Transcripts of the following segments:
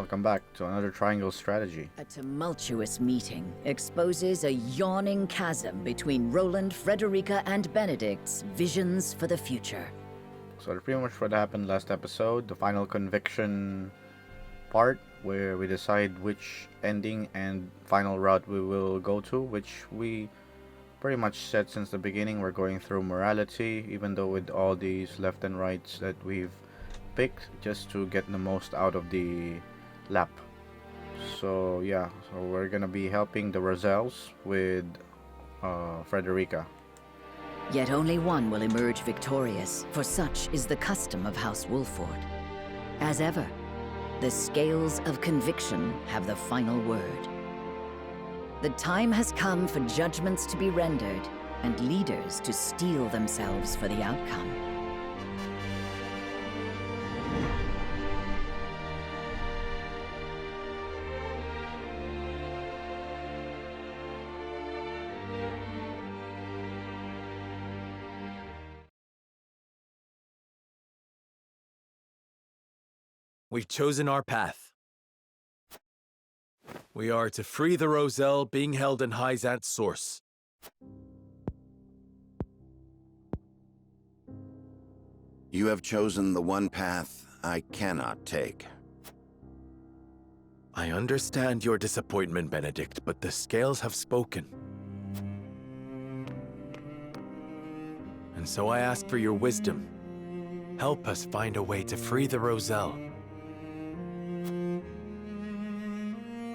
welcome back to another triangle strategy. A tumultuous meeting exposes a yawning chasm between Roland, Frederica, and Benedict's visions for the future. So that's pretty much what happened last episode, the final conviction part, where we decide which ending and final route we will go to, which we pretty much said since the beginning. We're going through morality, even though with all these left and rights that we've picked, just to get the most out of the lap. So yeah, so we're gonna be helping the Roselles with Frederica. Yet only one will emerge victorious, for such is the custom of House Wolffort. As ever, the scales of conviction have the final word. The time has come for judgments to be rendered and leaders to steel themselves for the outcome. We've chosen our path. We are to free the Roselle being held in Hyzante's source. You have chosen the one path I cannot take. I understand your disappointment, Benedict, but the scales have spoken. And so I ask for your wisdom. Help us find a way to free the Roselle.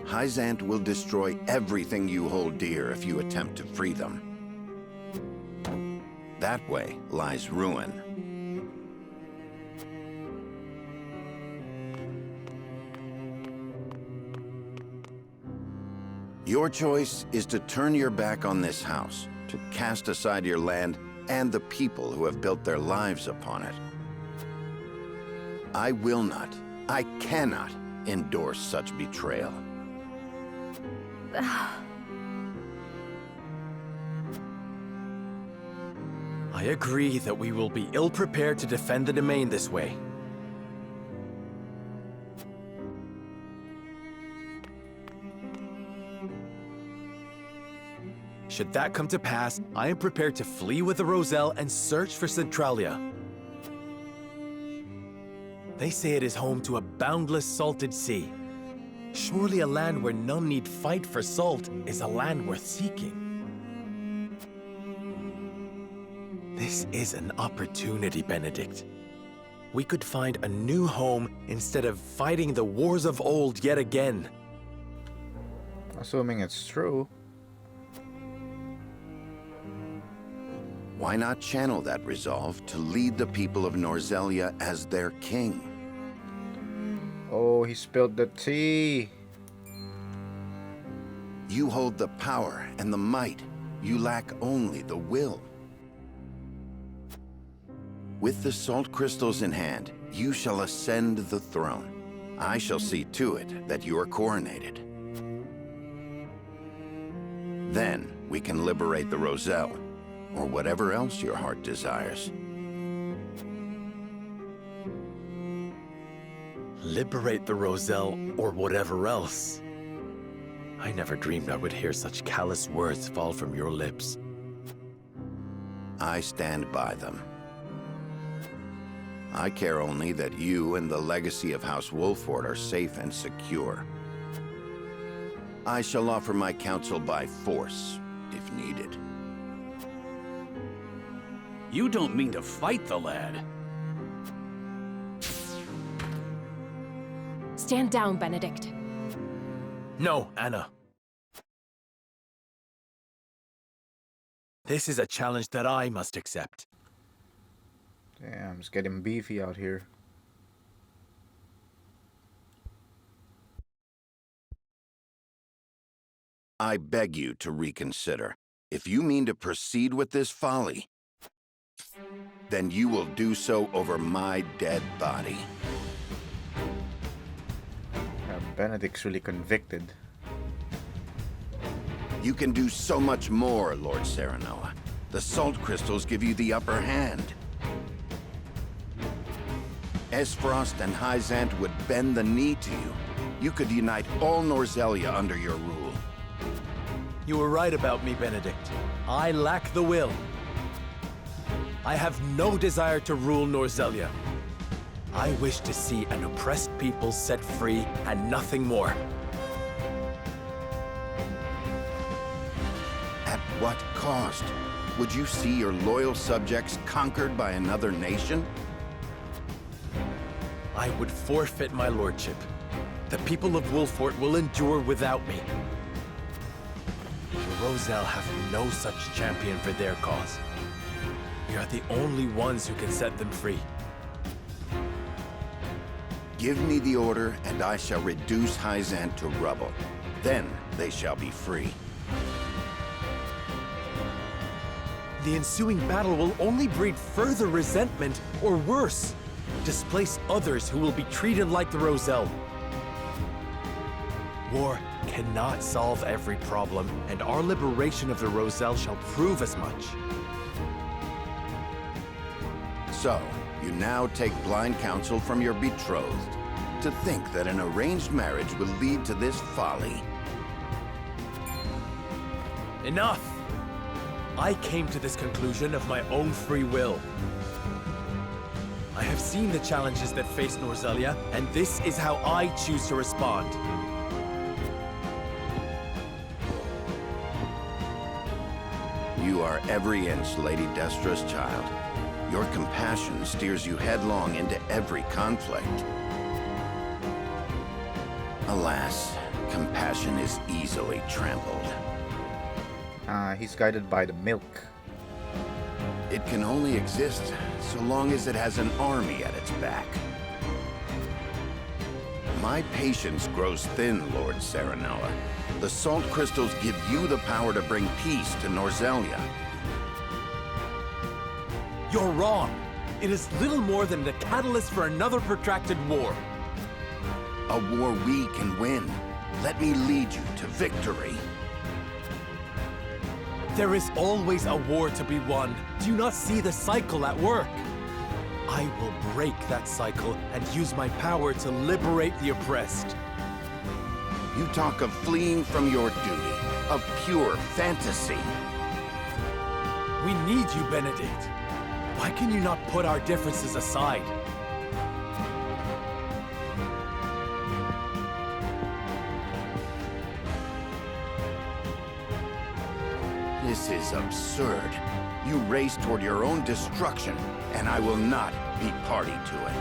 Hyzante will destroy everything you hold dear if you attempt to free them. That way lies ruin. Your choice is to turn your back on this house, to cast aside your land and the people who have built their lives upon it. I will not, I cannot endorse such betrayal. I agree that we will be ill-prepared to defend the domain this way. Should that come to pass, I am prepared to flee with the Roselle and search for Centralia. They say it is home to a boundless salted sea. Surely a land where none need fight for salt is a land worth seeking. This is an opportunity, Benedict. We could find a new home instead of fighting the wars of old yet again. Assuming it's true. Why not channel that resolve to lead the people of Norzelia as their king? Oh, he spilled the tea. You hold the power and the might. You lack only the will. With the salt crystals in hand, you shall ascend the throne. I shall see to it that you are coronated. Then we can liberate the Roselle, or whatever else your heart desires. Liberate the Roselle, or whatever else. I never dreamed I would hear such callous words fall from your lips. I stand by them. I care only that you and the legacy of House Wolffort are safe and secure. I shall offer my counsel by force, if needed. You don't mean to fight the lad. Stand down, Benedict. No, Anna. This is a challenge that I must accept. Damn, it's getting beefy out here. I beg you to reconsider. If you mean to proceed with this folly, then you will do so over my dead body. Benedict's really convicted. You can do so much more, Lord Serenoa. The salt crystals give you the upper hand. Esfrost and Hyzante would bend the knee to you. you could unite all Norzelia under your rule. You were right about me, Benedict. I lack the will. I have no desire to rule Norzelia. I wish to see an oppressed people set free and nothing more. At what cost? Would you see your loyal subjects conquered by another nation? I would forfeit my lordship. The people of Wolffort will endure without me. The Roselle have no such champion for their cause. We are the only ones who can set them free. Give me the order, and I shall reduce Hyzante to rubble. Then they shall be free. The ensuing battle will only breed further resentment, or worse, displace others who will be treated like the Roselle. War cannot solve every problem, and our liberation of the Roselle shall prove as much. So, you now take blind counsel from your betrothed. To think that an arranged marriage will lead to this folly. Enough! I came to this conclusion of my own free will. I have seen the challenges that face Norzelia, and this is how I choose to respond. You are every inch Lady Destra's child. Your compassion steers you headlong into every conflict. Alas, compassion is easily trampled. He's guided by the milk. It can only exist so long as it has an army at its back. My patience grows thin, Lord Serenoa. The salt crystals give you the power to bring peace to Norzelia. You're wrong. It is little more than the catalyst for another protracted war. A war we can win. Let me lead you to victory. There is always a war to be won. Do you not see the cycle at work? I will break that cycle and use my power to liberate the oppressed. You talk of fleeing from your duty, of pure fantasy. We need you, Benedict. Why can you not put our differences aside? This is absurd. You race toward your own destruction, and I will not be party to it.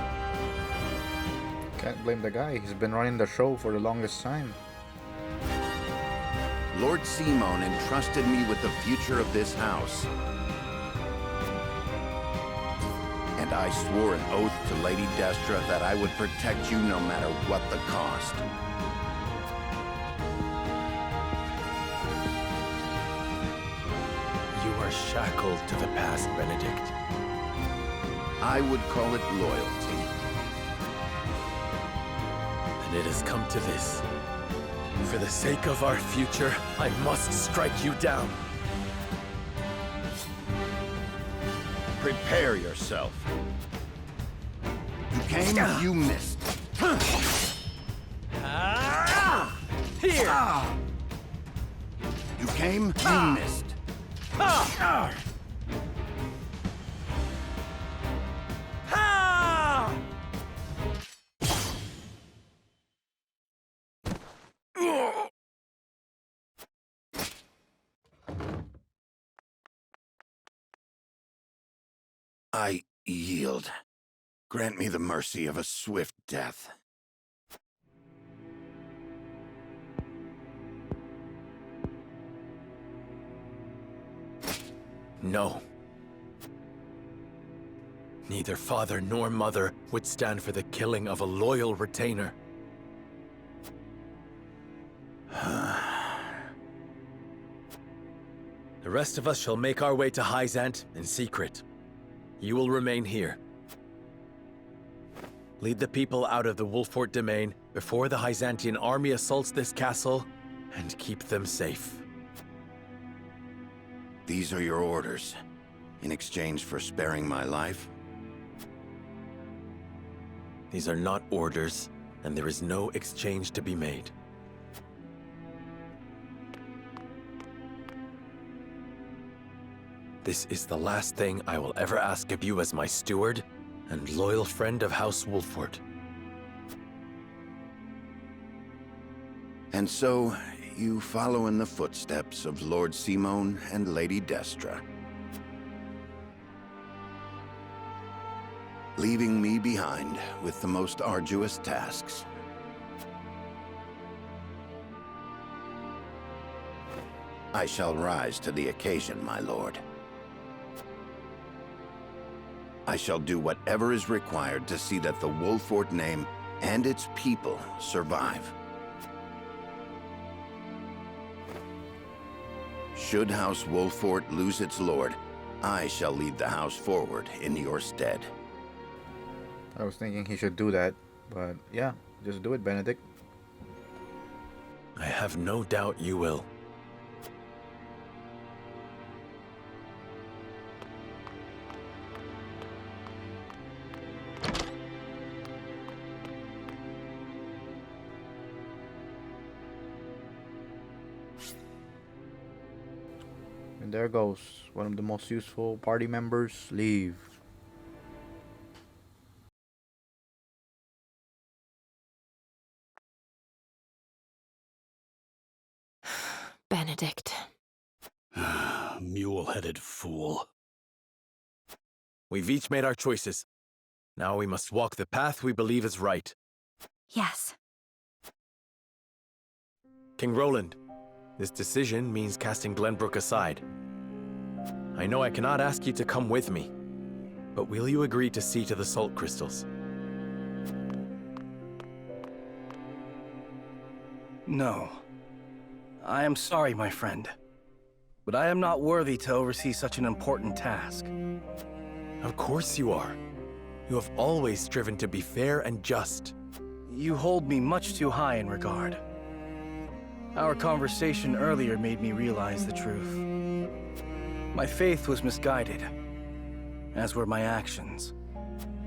Can't blame the guy. He's been running the show for the longest time. Lord Simon entrusted me with the future of this house. And I swore an oath to Lady Destra that I would protect you no matter what the cost. Shackled to the past, Benedict. I would call it loyalty. And it has come to this. For the sake of our future, I must strike you down. Prepare yourself. You came, you missed. Here! You came, you missed. I yield. Grant me the mercy of a swift death. No. Neither father nor mother would stand for the killing of a loyal retainer. The rest of us shall make our way to Hyzante in secret. You will remain here. Lead the people out of the Wolffort Demesne before the Hyzantean army assaults this castle, and keep them safe. These are your orders, in exchange for sparing my life? These are not orders, and there is no exchange to be made. This is the last thing I will ever ask of you as my steward and loyal friend of House Wolffort. And so, you follow in the footsteps of Lord Simone and Lady Destra, leaving me behind with the most arduous tasks. I shall rise to the occasion, my lord. I shall do whatever is required to see that the Wolffort name and its people survive. Should House Wolffort lose its lord, I shall lead the house forward in your stead. I was thinking he should do that, but yeah, just do it, Benedict. I have no doubt you will. And there goes one of the most useful party members leave. Benedict. Mule-headed fool. We've each made our choices. Now we must walk the path we believe is right. Yes. King Roland, this decision means casting Glenbrook aside. I know I cannot ask you to come with me, but will you agree to see to the salt crystals? No. I am sorry, my friend, but I am not worthy to oversee such an important task. Of course you are. You have always striven to be fair and just. You hold me much too high in regard. Our conversation earlier made me realize the truth. My faith was misguided, as were my actions.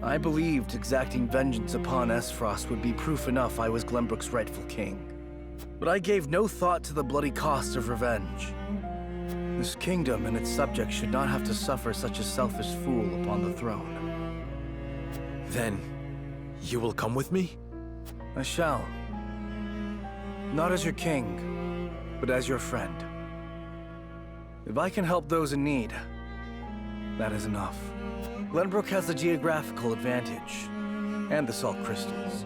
I believed exacting vengeance upon Esfrost would be proof enough I was Glenbrook's rightful king. But I gave no thought to the bloody cost of revenge. This kingdom and its subjects should not have to suffer such a selfish fool upon the throne. Then, you will come with me? I shall. Not as your king, but as your friend. If I can help those in need, that is enough. Glenbrook has the geographical advantage, and the salt crystals.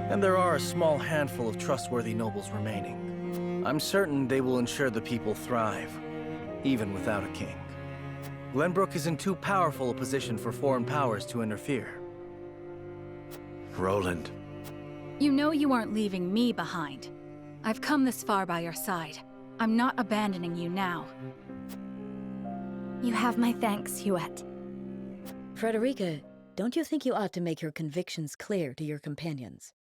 And there are a small handful of trustworthy nobles remaining. I'm certain they will ensure the people thrive, even without a king. Glenbrook is in too powerful a position for foreign powers to interfere. Roland. You know you aren't leaving me behind. I've come this far by your side. I'm not abandoning you now. You have my thanks, Huette. Frederica, don't you think you ought to make your convictions clear to your companions?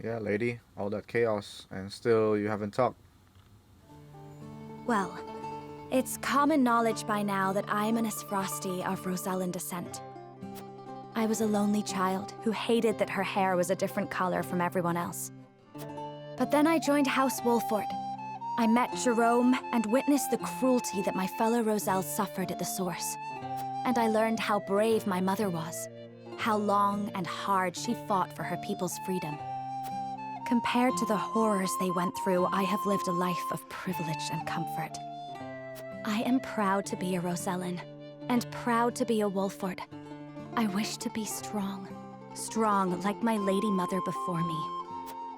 Yeah, lady, all that chaos, and still you haven't talked. Well, it's common knowledge by now that I'm an Esfrosti of Rosellan descent. I was a lonely child who hated that her hair was a different color from everyone else. But then I joined House Wolffort. I met Jerome and witnessed the cruelty that my fellow Roselle suffered at the source. And I learned how brave my mother was, how long and hard she fought for her people's freedom. Compared to the horrors they went through, I have lived a life of privilege and comfort. I am proud to be a Rosellan, and proud to be a Wolffort. I wish to be strong. Strong like my lady mother before me.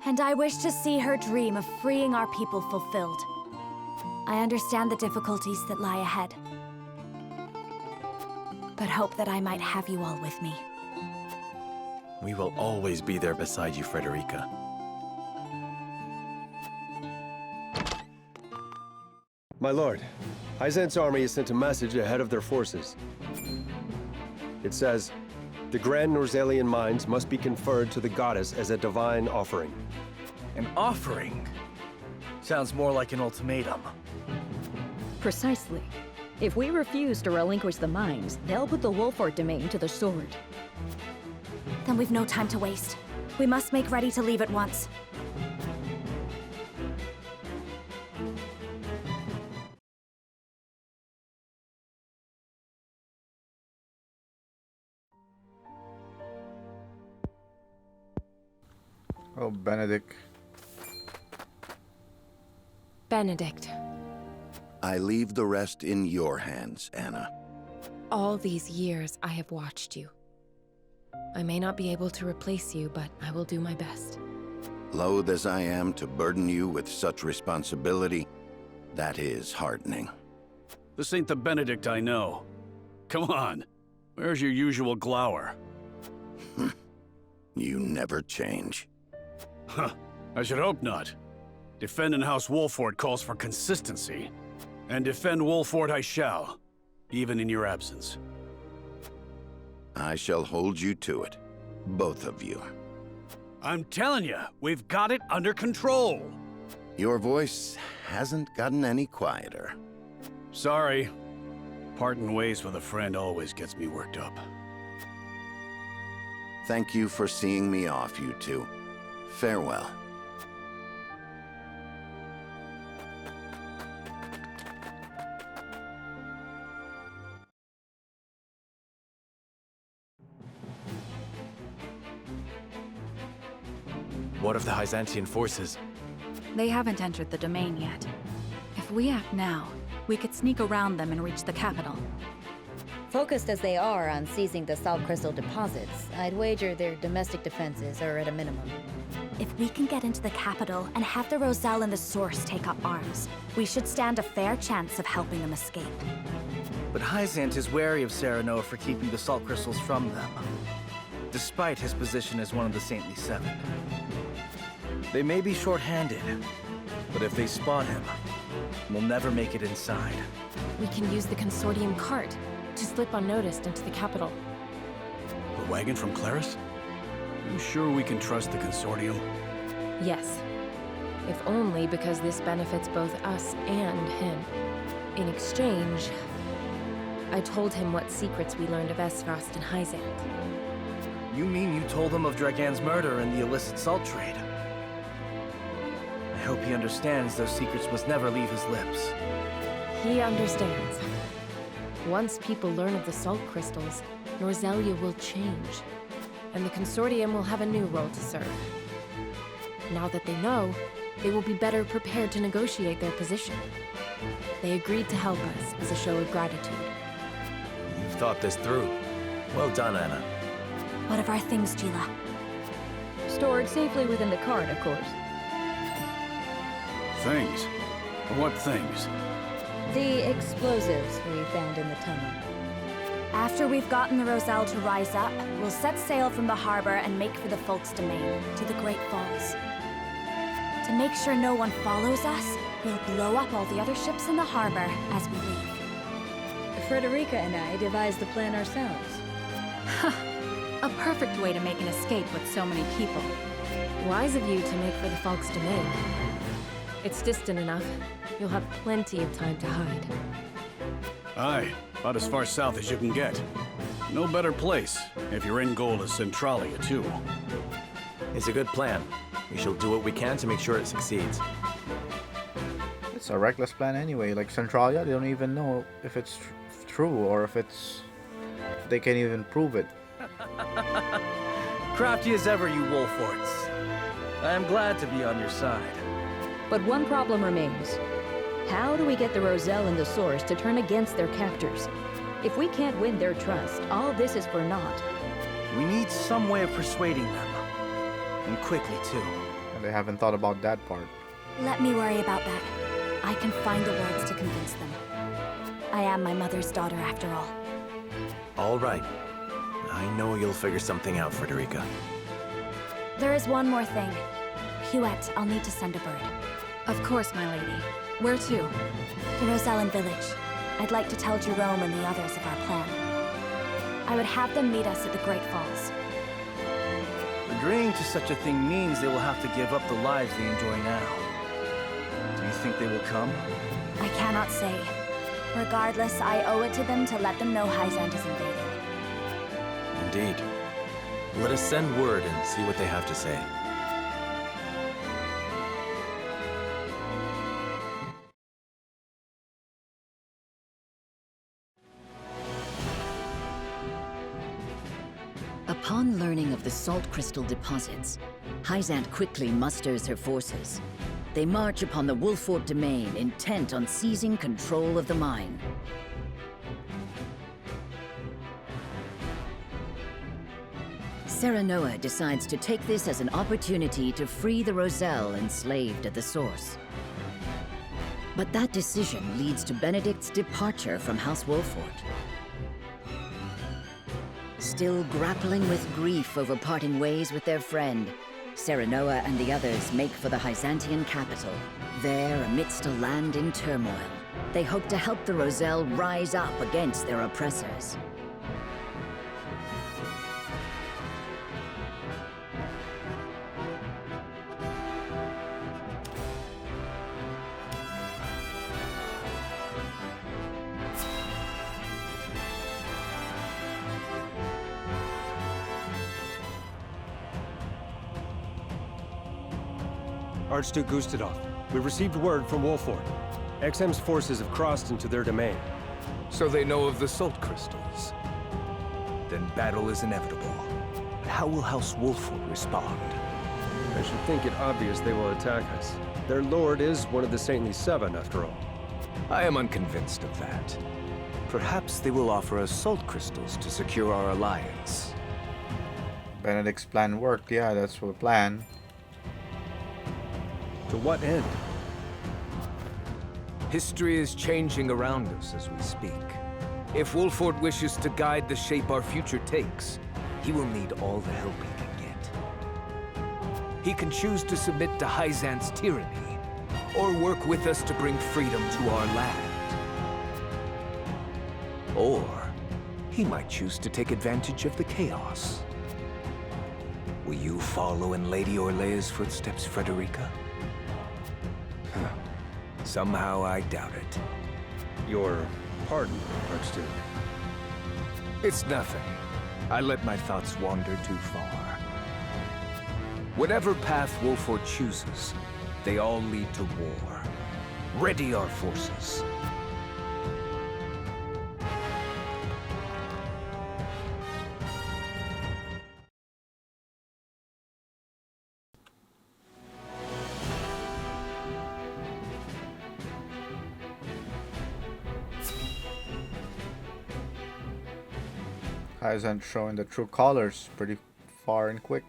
And I wish to see her dream of freeing our people fulfilled. I understand the difficulties that lie ahead, but hope that I might have you all with me. We will always be there beside you, Frederica. My lord, Hyzante's army has sent a message ahead of their forces. It says, the grand Norzellian mines must be conferred to the goddess as a divine offering. An offering? Sounds more like an ultimatum. Precisely. If we refuse to relinquish the mines, they'll put the Wolffort Demesne to the sword. Then we've no time to waste. We must make ready to leave at once. Oh, Benedict. Benedict, I leave the rest in your hands, Anna. all these years I have watched you. I may not be able to replace you, but I will do my best. Loath as I am to burden you with such responsibility, that is heartening. This ain't the Benedict I know. Come on. Where's your usual glower? You never change. Huh. I should hope not. Defending House Wolffort calls for consistency. And defend Wolffort I shall, even in your absence. I shall hold you to it. Both of you. I'm telling you, we've got it under control. Your voice hasn't gotten any quieter. Sorry. Parting ways with a friend always gets me worked up. Thank you for seeing me off, you two. Farewell. What of the Hyzantean forces? They haven't entered the domain yet. If we act now, we could sneak around them and reach the capital. Focused as they are on seizing the salt crystal deposits, I'd wager their domestic defenses are at a minimum. If we can get into the capital and have the Roselle and the Source take up arms, we should stand a fair chance of helping them escape. But Hyzante is wary of Serenoa for keeping the salt crystals from them, despite his position as one of the Saintly Seven. They may be short-handed, but if they spot him, we'll never make it inside. We can use the Consortium cart to slip unnoticed into the capital. The wagon from Claris? You sure we can trust the Consortium? Yes. If only because this benefits both us and him. In exchange, I told him what secrets we learned of Esfrost and Hyzante. You mean you told him of Dragan's murder and the illicit salt trade? I hope he understands those secrets must never leave his lips. He understands. Once people learn of the salt crystals, Norzelia will change, and the Consortium will have a new role to serve. Now that they know, they will be better prepared to negotiate their position. They agreed to help us as a show of gratitude. You've thought this through. Well done, Anna. What of our things, Gila? Stored safely within the cart, of course. Things? What things? The explosives we found in the tunnel. After we've gotten the Roselle to rise up, we'll set sail from the harbor and make for the Folk's Domain, to the Great Falls. To make sure no one follows us, we'll blow up all the other ships in the harbor as we leave. Frederica and I devised the plan ourselves. A perfect way to make an escape with so many people. Wise of you to make for the Folk's Domain. It's distant enough. You'll have plenty of time to hide. Aye, about as far south as you can get. No better place, if your end goal is Centralia, too. It's a good plan. We shall do what we can to make sure it succeeds. It's a reckless plan anyway. Like Centralia, they don't even know if it's true or if they can't even prove it. Crafty as ever, you Wolfforts. I am glad to be on your side. But one problem remains. How do we get the Roselle and the Source to turn against their captors? If we can't win their trust, all this is for naught. We need some way of persuading them. And quickly, too. And they haven't thought about that part. Let me worry about that. I can find the words to convince them. I am my mother's daughter, after all. All right. I know you'll figure something out, Frederica. There is one more thing. Huette, I'll need to send a bird. Of course, my lady. Where to? The Rosellan village. I'd like to tell Jerome and the others of our plan. I would have them meet us at the Great Falls. Agreeing to such a thing means they will have to give up the lives they enjoy now. Do you think they will come? I cannot say. Regardless, I owe it to them to let them know Hyzante is invading. Indeed. Let us send word and see what they have to say. Upon learning of the salt crystal deposits, Hyzante quickly musters her forces. They march upon the Wolffort Demesne, intent on seizing control of the mine. Serenoa decides to take this as an opportunity to free the Roselle enslaved at the source. But that decision leads to Benedict's departure from House Wolffort. Still grappling with grief over parting ways with their friend, Serenoa and the others make for the Hyzantean capital. There, amidst a land in turmoil, they hope to help the Roselle rise up against their oppressors. Archduke Gustadolph, we received word from Wolffort. XM's forces have crossed into their domain. So they know of the salt crystals. Then battle is inevitable. But how will House Wolffort respond? I should think it obvious they will attack us. Their lord is one of the Saintly Seven, after all. I am unconvinced of that. Perhaps they will offer us salt crystals to secure our alliance. Benedict's plan worked. Yeah, that's the plan. To what end? History is changing around us as we speak. If Wolffort wishes to guide the shape our future takes, he will need all the help he can get. He can choose to submit to Hyzante's tyranny, or work with us to bring freedom to our land. Or he might choose to take advantage of the chaos. Will you follow in Lady Orlea's footsteps, Frederica? Somehow I doubt it. Your pardon, Archduke. It's nothing. I let my thoughts wander too far. Whatever path Wolffort chooses, they all lead to war. Ready our forces. Hyzante showing the true colors pretty far and quick.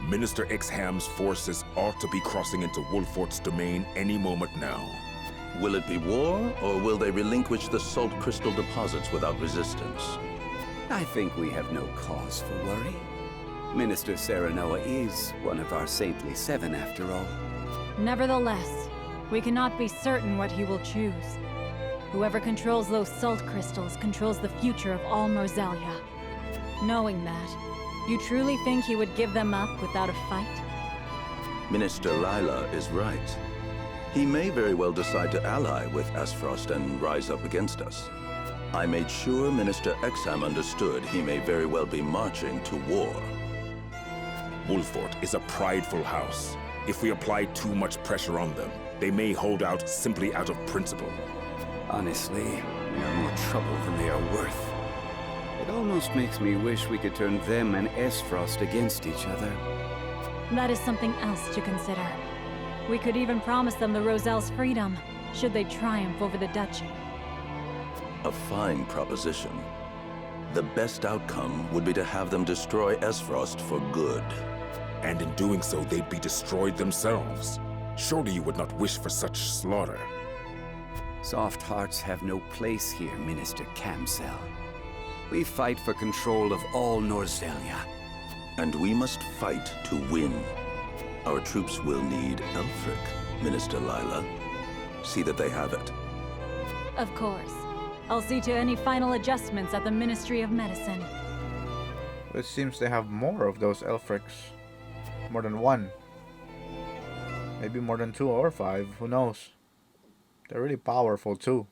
Minister Exham's forces ought to be crossing into Wolffort's domain any moment now. Will it be war, or will they relinquish the salt crystal deposits without resistance? I think we have no cause for worry. Minister Serenoa is one of our Saintly Seven, after all. Nevertheless, we cannot be certain what he will choose. Whoever controls those salt crystals controls the future of all Norzelia. Knowing that, you truly think he would give them up without a fight? Minister Lila is right. He may very well decide to ally with Aesfrost and rise up against us. I made sure Minister Exham understood he may very well be marching to war. Wolffort is a prideful house. If we apply too much pressure on them, they may hold out simply out of principle. Honestly, we are more trouble than they are worth. It almost makes me wish we could turn them and Aesfrost against each other. That is something else to consider. We could even promise them the Roselle's freedom, should they triumph over the duchy. A fine proposition. The best outcome would be to have them destroy Aesfrost for good. And in doing so, they'd be destroyed themselves. Surely you would not wish for such slaughter. Soft hearts have no place here, Minister Camsell. We fight for control of all Norzelia. And we must fight to win. Our troops will need Aelfric, Minister Lila. See that they have it. Of course. I'll see to any final adjustments at the Ministry of Medicine. It seems they have more of those Aelfrics. More than one. Maybe more than 2 or 5, who knows. They're really powerful too.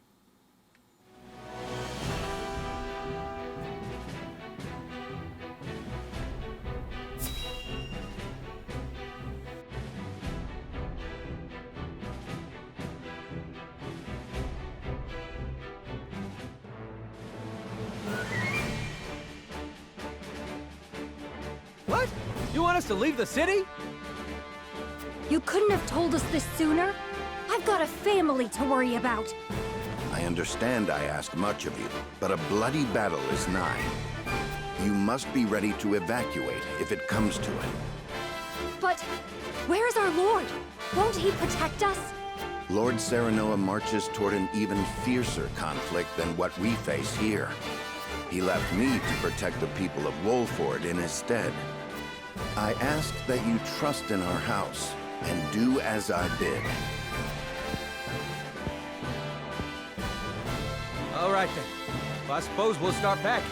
You want us to leave the city? You couldn't have told us this sooner? I've got a family to worry about. I understand I ask much of you, but a bloody battle is nigh. You must be ready to evacuate if it comes to it. But where is our lord? Won't he protect us? Lord Serenoa marches toward an even fiercer conflict than what we face here. He left me to protect the people of Wolffort in his stead. I ask that you trust in our house and do as I bid. All right then. Well, I suppose we'll start packing.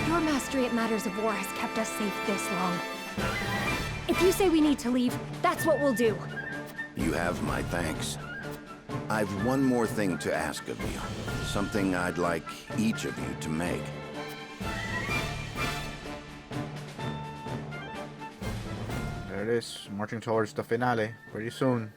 Your mastery at matters of war has kept us safe this long. If you say we need to leave, that's what we'll do. You have my thanks. I've one more thing to ask of you. Something I'd like each of you to make. There it is, marching towards the finale pretty soon.